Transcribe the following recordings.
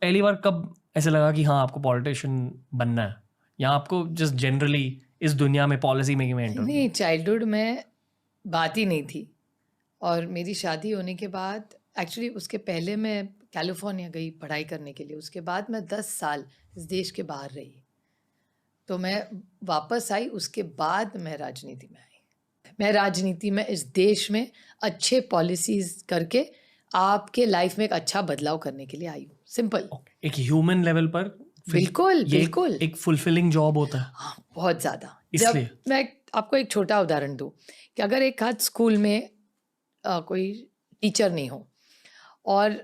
पहली बार कब ऐसे लगा कि हाँ आपको पॉलिटिशियन बनना है, या आपको जस्ट जनरली इस दुनिया में पॉलिसी मेकिंग में एंटर? नहीं, चाइल्डहुड में बात ही नहीं थी। और मेरी शादी होने के बाद, एक्चुअली उसके पहले मैं कैलिफोर्निया गई पढ़ाई करने के लिए, उसके बाद मैं 10 साल इस देश के बाहर रही। तो मैं वापस आई, उसके बाद मैं राजनीति में आई। मैं राजनीति में इस देश में अच्छे पॉलिसीज करके आपके लाइफ में एक अच्छा बदलाव करने के लिए आई हूँ। सिंपल। एक ह्यूमन लेवल पर बिल्कुल ये बिल्कुल। एक फुलफिलिंग जॉब होता है। हाँ, बहुत ज़्यादा। जब इसलिए मैं आपको एक छोटा उदाहरण दूँ कि अगर एक आध स्कूल में कोई टीचर नहीं हो और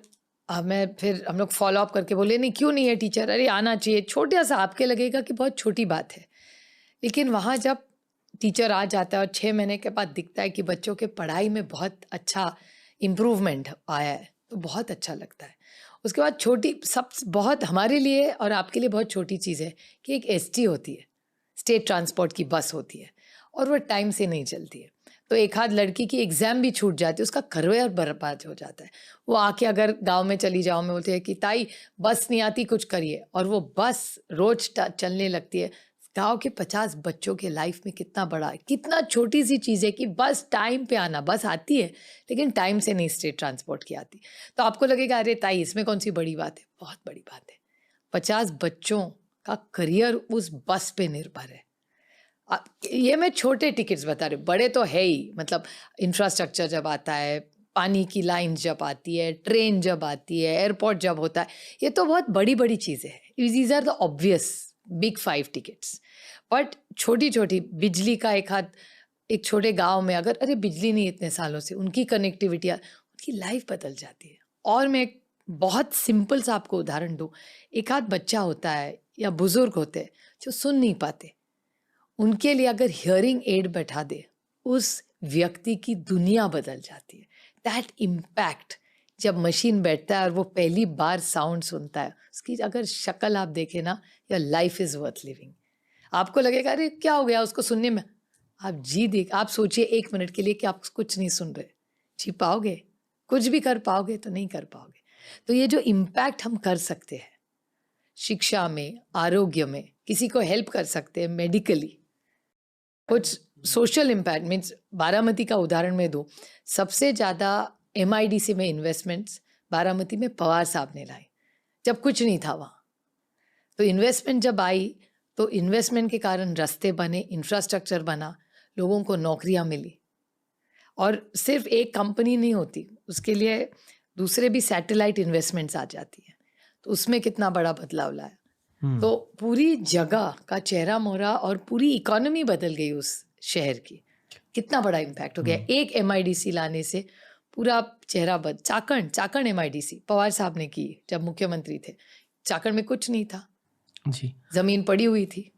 मैं फिर हम लोग फॉलो अप करके बोले नहीं क्यों नहीं है टीचर, अरे आना चाहिए, छोटा सा आपके लगेगा कि बहुत छोटी बात है, लेकिन वहाँ जब टीचर आ जाता है और 6 महीने के बाद दिखता है कि बच्चों के पढ़ाई में बहुत अच्छा इम्प्रूवमेंट आया है, तो बहुत अच्छा लगता है। उसके बाद छोटी सब बहुत हमारे लिए और आपके लिए बहुत छोटी चीज़ है कि एक एसटी होती है, स्टेट ट्रांसपोर्ट की बस होती है, और वो टाइम से नहीं चलती है। तो एक आध लड़की की एग्ज़ाम भी छूट जाती है, उसका करियर बर्बाद हो जाता है। वो आके अगर गाँव में चली जाओ, में बोलते हैं कि ताई बस नहीं आती, कुछ करिए, और वो बस रोज़ चलने लगती है। गाँव के 50 बच्चों के लाइफ में कितना बड़ा है, कितना छोटी सी चीज़ है कि बस टाइम पे आना। बस आती है लेकिन टाइम से नहीं स्टेट ट्रांसपोर्ट की आती। तो आपको लगेगा अरे ताई इसमें कौन सी बड़ी बात है, बहुत बड़ी बात है। 50 बच्चों का करियर उस बस पे निर्भर है। ये मैं छोटे टिकट्स बता रही हूँ, बड़े तो है ही, मतलब इंफ्रास्ट्रक्चर जब आता है, पानी की लाइन जब आती है, ट्रेन जब आती है, एयरपोर्ट जब होता है, ये तो बहुत बड़ी बड़ी चीज़ें हैं। These are the obvious big 5 tickets. But छोटी छोटी बिजली का एक छोटे गांव में अगर अरे बिजली नहीं इतने सालों से, उनकी कनेक्टिविटी, उनकी लाइफ बदल जाती है। और मैं एक बहुत सिंपल सा आपको उदाहरण दूँ, एक आध बच्चा होता है या बुजुर्ग होते हैं जो सुन नहीं पाते, उनके लिए अगर हियरिंग एड बैठा दे, उस व्यक्ति की दुनिया बदल जाती है। दैट इम्पैक्ट, जब मशीन बैठता है और वो पहली बार साउंड सुनता है, उसकी अगर शक्ल आप देखें ना, your life is worth living. आपको लगेगा अरे क्या हो गया उसको सुनने में, आप सोचिए 1 मिनट के लिए कि आप कुछ नहीं सुन रहे, जी पाओगे? कुछ भी कर पाओगे? तो नहीं कर पाओगे। तो ये जो इम्पैक्ट हम कर सकते हैं शिक्षा में, आरोग्य में, किसी को हेल्प कर सकते हैं मेडिकली, कुछ सोशल इम्पैक्ट मीन्स, बारामती का उदाहरण मैं दूँ, सबसे ज़्यादा MIDC में इन्वेस्टमेंट्स बारामती में पवार साहब ने लाई, जब कुछ नहीं था वहाँ। तो इन्वेस्टमेंट जब आई, तो इन्वेस्टमेंट के कारण रास्ते बने, इंफ्रास्ट्रक्चर बना, लोगों को नौकरियाँ मिली। और सिर्फ एक कंपनी नहीं होती, उसके लिए दूसरे भी सैटेलाइट इन्वेस्टमेंट्स आ जाती हैं, तो उसमें कितना बड़ा बदलाव लाया। तो पूरी जगह का चेहरा मोहरा और पूरी इकोनॉमी बदल गई उस शहर की। कितना बड़ा इम्पैक्ट हो गया एक MIDC लाने से, पूरा चेहरा चाकण MIDC पवार साहब ने की जब मुख्यमंत्री थे। चाकण में कुछ नहीं था जी, जमीन पड़ी हुई थी।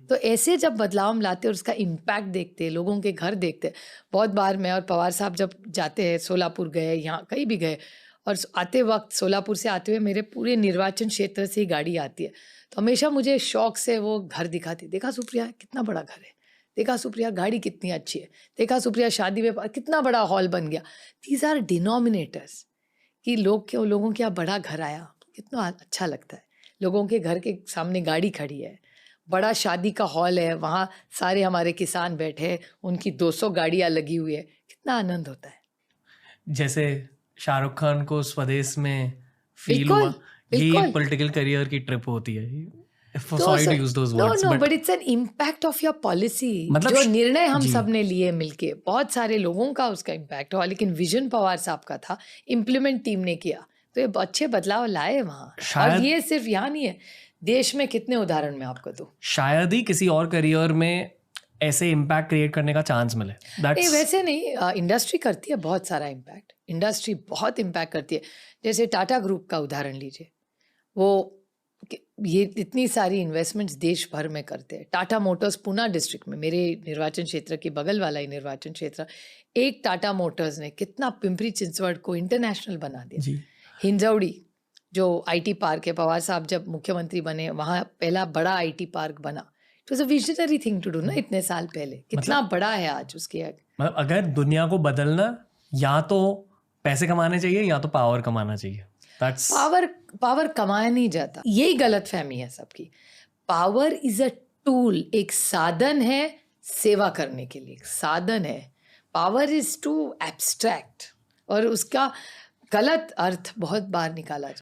तो ऐसे जब बदलाव हम लाते और उसका इम्पैक्ट देखते, लोगों के घर देखते। बहुत बार मैं और पवार साहब जब जाते हैं, सोलापुर गए, यहाँ कहीं भी गए, और आते वक्त सोलापुर से आते हुए मेरे पूरे निर्वाचन क्षेत्र से ही गाड़ी आती है, तो हमेशा मुझे शौक से वो घर दिखाती, देखा सुप्रिया कितना बड़ा घर है, देखा सुप्रिया गाड़ी कितनी अच्छी है, देखा सुप्रिया शादी में कितना बड़ा हॉल बन गया। दीज आर डिनोमिनेटर्स कि लोगों के यहाँ बड़ा घर आया, कितना अच्छा लगता है। लोगों के घर के सामने गाड़ी खड़ी है, बड़ा शादी का हॉल है, वहाँ सारे हमारे किसान बैठे हैं, उनकी 200 गाड़ियाँ लगी हुई है, कितना आनंद होता है। जैसे शाहरुख खान को स्वदेश में फील बिल्कुल हुआ, ये एक बिल्कुल। पॉलिटिकल करियर की ट्रिप होती है। तो sorry to use those no words, no, but but it's an impact of your policy. मतलब जो निर्णय हम जी, सब ने लिए मिलके, बहुत सारे लोगों का उसका इम्पैक्ट हुआ, लेकिन विजन पवार साहब का था, इम्प्लीमेंट टीम ने किया, तो ये अच्छे बदलाव लाए वहाँ। और शायद ये सिर्फ यहाँ नहीं है, देश में कितने उदाहरण मैं आपको दूँ। शायद ही किसी और करियर में ऐसे इम्पैक्ट क्रिएट करने का चांस मिले। नहीं दैट्स वैसे नहीं, इंडस्ट्री करती है बहुत सारा इम्पैक्ट, इंडस्ट्री बहुत इम्पैक्ट करती है। जैसे टाटा ग्रुप का उदाहरण लीजिए, वो ये इतनी सारी इन्वेस्टमेंट्स देश भर में करते हैं। टाटा मोटर्स पूना डिस्ट्रिक्ट में, मेरे निर्वाचन क्षेत्र के बगल वाला ही निर्वाचन क्षेत्र, एक टाटा मोटर्स ने कितना पिंपरी चिंचवड़ को इंटरनेशनल बना दिया। जी, हिंजौड़ी जो IT पार्क है, पवार साहब जब मुख्यमंत्री बने, वहाँ पहला बड़ा IT पार्क बना। It was a visionary thing to do ना, इतने साल पहले, कितना बड़ा है आज उसकी। मतलब अगर दुनिया को बदलना, या तो पैसे कमाने चाहिए या तो पावर कमाना चाहिए। दैट्स पावर कमाया नहीं जाता, यही गलत फहमी है सबकी। पावर इज अ टूल, एक साधन है सेवा करने के लिए, एक साधन है। पावर इज टू एब्स्ट्रैक्ट, और उसका गलत अर्थ बहुत बार निकाला जाता है।